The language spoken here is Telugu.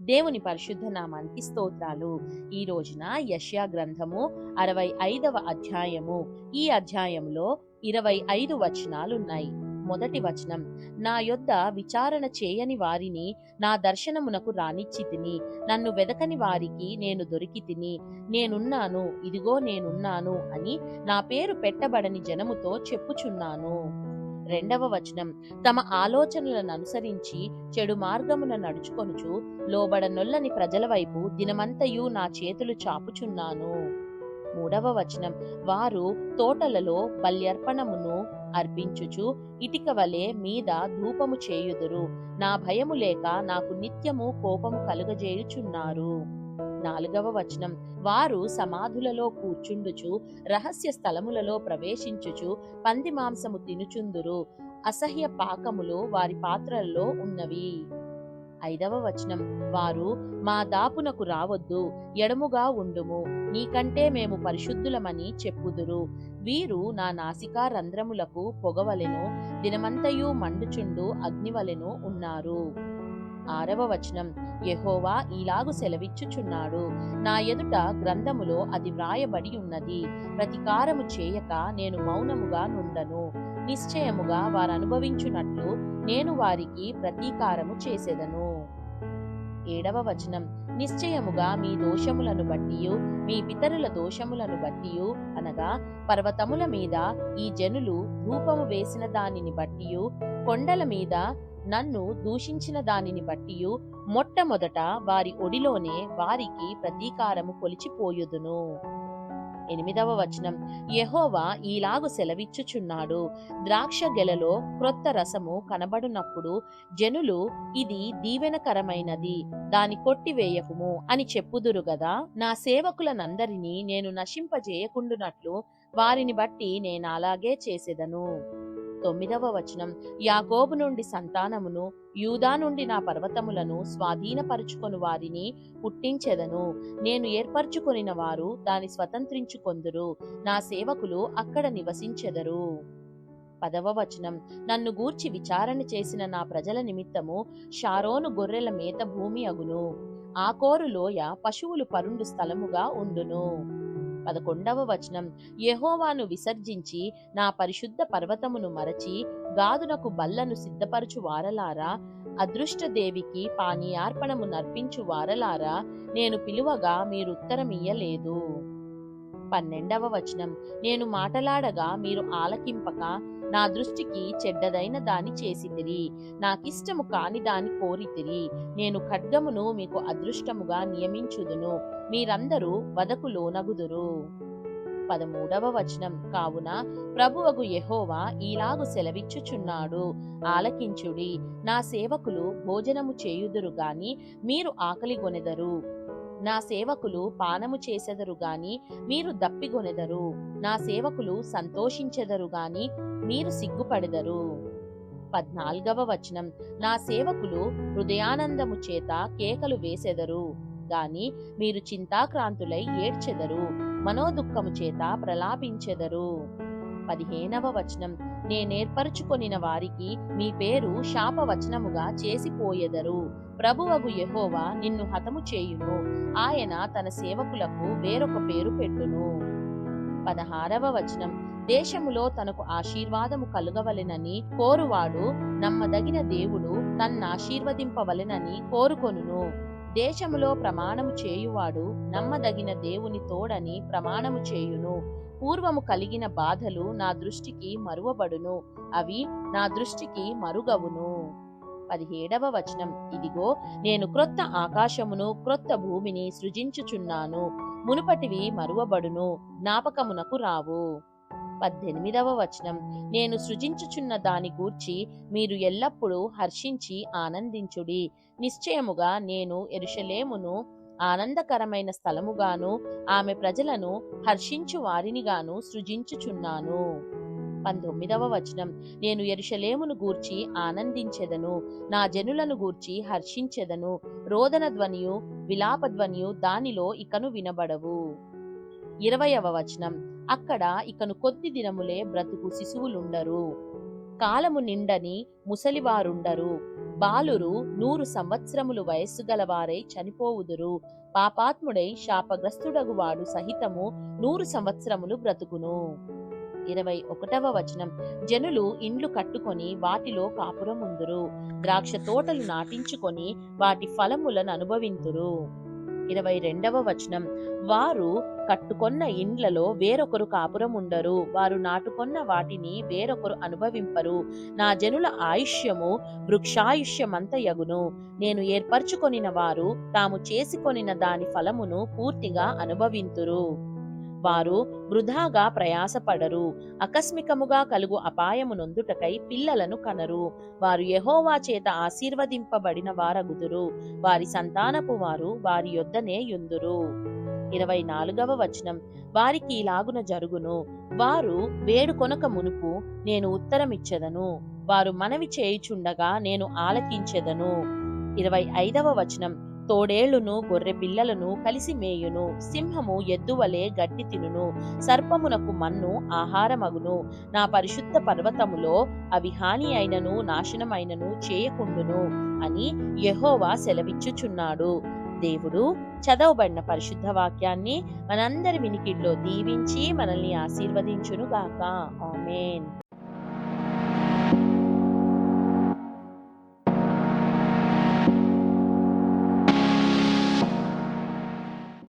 దేవుని పరిశుద్ధ నామానికి స్తోత్రాలు. ఈ రోజున యెషయా గ్రంథము 65వ అధ్యాయము. ఈ అధ్యాయంలో 25 వచనాలున్నాయి. మొదటి వచనం, నా యొద్ద విచారణ చేయని వారిని నా దర్శనమునకు రానిచ్చితిని. నన్ను వెదకని వారికి నేను దొరికితిని. నేనున్నాను, ఇదిగో నేనున్నాను అని నా పేరు పెట్టబడని జనముతో చెప్పుచున్నాను. రెండవ వచనం, తమ ఆలోచనలను అనుసరించి చెడు మార్గమున నడుచుకొనుచు లోబడనొల్లని ప్రజల వైపు దినమంతయు నా చేతులు చాపుచున్నాను. మూడవ వచనం, వారు తోటలలో బల్యర్పణమును అర్పించుచు ఇటిక వలె మీద ధూపము చేయుదురు. నా భయము లేక నాకు నిత్యము కోపము కలుగజేయుచున్నారు. నాలుగవ వచనం, వారు సమాధులలో కూర్చుండుచు రహస్య స్థలములలో ప్రవేశించుచు పంది మాంసము తినుచుందురు. అసహ్య పాకములు వారి పాత్రలలో ఉన్నవి. ఐదవ వచనం, వారు మా దాపునకు రావద్దు, ఎడముగా ఉండుము, నీకంటే మేము పరిశుద్ధులమని చెప్పుదురు. వీరు నా నాసికా రంధ్రములకు పొగవలెను, దినమంతయు మండుచుండు అగ్నివలెను ఉన్నారు. ఆరవ వచనం, యెహోవా ఈలాగు సెలవిచ్చుచున్నాడు, నా ఎదుట గ్రంథములో అది వ్రాయబడి ఉన్నది. ప్రతికారము చేయక నేను మౌనముగా నుండను. నిశ్చయముగా వారనుభవించునట్లు నేను వారికి ప్రతీకారము చేసెదను. ఏడవ వచనం, నిశ్చయముగా మీ దోషములను బట్టియు మీ పితరుల దోషములను బట్టియు అనగా పర్వతముల మీద ఈ జనులు ధూపము వేసిన దానిని బట్టియు కొండల మీద నన్ను దూషించిన దానిని బట్టియు మొట్టమొదట వారి ఒడిలోనే వారికి ప్రతీకారము కొలిచిపోయుదును. ఎనిమిదవ వచనం, యెహోవా ఈలాగు సెలవిచ్చుచున్నాడు, ద్రాక్ష గెలలో క్రొత్త రసము కనబడునప్పుడు జనులు ఇది దీవెనకరమైనది, దాని కొట్టివేయకుము అని చెప్పుదురు గదా. నా సేవకులనందరినీ నేను నశింపజేయకుండునట్లు వారిని బట్టి నేనలాగే చేసెదను. తొమ్మిదవ వచనం, యాకోబు నుండి సంతానమును యూదా నుండి నా పర్వతములను స్వాధీనపరుచుకొను వారిని పుట్టించెదను. నేను ఏర్పరచుకొనిన వారు దాని స్వతంత్రించుకొందురు. నా సేవకులు అక్కడ నివసించెదరు. పదవ వచనం, నన్ను గూర్చి విచారణ చేసిన నా ప్రజల నిమిత్తము షారోను గొర్రెల మేత భూమి అగును. ఆకోరు లోయ పశువులు పరుండు స్థలముగా ఉండును. 11వ వచనం, యెహోవాను విసర్జించి నా పరిశుద్ధ పర్వతమును మరచి గాదునకు బల్లను సిద్ధపరచు వారలారా, అదృష్టదేవికి పానీయార్పణము నర్పించు వారలారా, నేను పిలువగా మీరుత్తరమియ్యలేదు. 12వ వచనం, నేను మాటలాడగా మీరు ఆలకింపక నా దృష్టికి చెడ్డదైన దాని చేసితిరి, నాకిష్టము కాని దాని కోరితిరి. నేను ఖడ్గమును మీకు అదృష్టముగా నియమించుదును, మీరందరూ వధకు లోనగుదురు. 13వ వచనం, కావున ప్రభువగు యెహోవా ఈలాగు సెలవిచ్చుచున్నాడు, ఆలకించుడి. నా సేవకులు భోజనము చేయుదురు గాని మీరు ఆకలిగొనెదరు. నా సేవకులు పానము చేసెదరు గాని మీరు దప్పిగొనెదరు. నా సేవకులు సంతోషించెదరు గాని మీరు సిగ్గుపడెదరు. 14వ వచనం, నా సేవకులు హృదయానందము చేత కేకలు వేసెదరు గాని మీరు చింతాక్రాంతులై ఏడ్చెదరు, మనోదుఃఖము చేత ప్రలాపించెదరు. 15వ వచనం, నేనేర్పరచుకొనిన వారికి మీ పేరు శాపవచనముగా చేసిపోయెదరు. ప్రభువగు యెహోవా నిన్ను హతము చేయును, ఆయన తన సేవకులకు వేరొక పేరు పెట్టును. 16వ వచనం, దేశములో తనకు ఆశీర్వాదము కలుగవలెనని కోరువాడు నమ్మదగిన దేవుడు తన్నాశీర్వదింపవలెనని కోరుకొనును. దేశములో ప్రమాణము చేయువాడు నమ్మదగిన దేవుని తోడని ప్రమాణము చేయును. పూర్వము కలిగిన బాధలు నా దృష్టికి మరువబడును, అవి నా దృష్టికి మరుగవును. 17వ వచనం, ఇదిగో నేను క్రొత్త ఆకాశమును క్రొత్త భూమిని సృజించుచున్నాను, మునుపటివి మరువబడును, జ్ఞాపకమునకు రావు. 18వ వచనం, నేను సృజించుచున్న దాని గూర్చి మీరు ఎల్లప్పుడూ హర్షించి ఆనందించుడి. నిశ్చయముగా నేను యెరూషలేమును ఆనందకరమైన స్థలముగాను ఆమె ప్రజలను హర్షించు వారినిగాను సృజించుచున్నాను. 19వ వచనం, నేను యెరూషలేమును గూర్చి ఆనందించెదను, నా జనులను గూర్చి హర్షించెదను. రోదన ధ్వనియు విలాప ధ్వనియు దానిలో ఇకను వినబడవు. 20వ వచనం, అక్కడ ఇకను కొద్ది దినములే బ్రతుకు శిశువులుండరు, కాలము నిండని ముసలివారుండరు. బాలురు 100 సంవత్సరములు వయస్సు గలవారై చనిపోవుదురు. పాపాత్ముడై శాపగ్రస్తుడగువాడు సహితము 100 సంవత్సరములు బ్రతుకును. 21వ వచనం. జనులు ఇండ్లు కట్టుకొని వాటిలో కాపురముందురు. ద్రాక్ష తోటలు నాటించుకొని వాటి ఫలములను అనుభవింతురు. 22వ వచనం. వారు కట్టుకొన్న ఇండ్లలో వేరొకరు కాపురముండరు. వారు నాటుకొన్న వాటిని వేరొకరు అనుభవింపరు. నా జనుల ఆయుష్యము వృక్షాయుష్యమంతయగును. నేను ఏర్పరచుకొనిన వారు తాము చేసుకొనిన దాని ఫలమును పూర్తిగా అనుభవింతురు. వారు వృధాగా ప్రయాసపడరు. ఆకస్మికముగా కలుగు అపాయము నొందుటకై పిల్లలను కనరు. వారు యెహోవా చేత ఆశీర్వదింపబడిన వారగుదురు. వారి సంతానపు వారు వారి యొద్దనే యుందురు. 24వ వచనం. వారికి ఇలాగున జరుగును. వారు వేడుకొనక మునుపు నేను ఉత్తరమిచ్చెదను. వారు మనవి చేయుచుండగా నేను ఆలకించెదను. 25వ వచనం. తోడేళ్లును గొర్రె పిల్లలను కలిసి మేయును. సింహము ఎద్దువలే గడ్డి తినును. సర్పమునకు మన్ను ఆహారమగును. నా పరిశుద్ధ పర్వతములో అవి హాని అయినను నాశనమైనను చేయకుండును అని యెహోవా సెలవిచ్చుచున్నాడు. దేవుడు చదవబడిన పరిశుద్ధ వాక్యాన్ని మనందరి వినికిడిలో దీవించి మనల్ని ఆశీర్వదించునుగాక. ఆమేన్.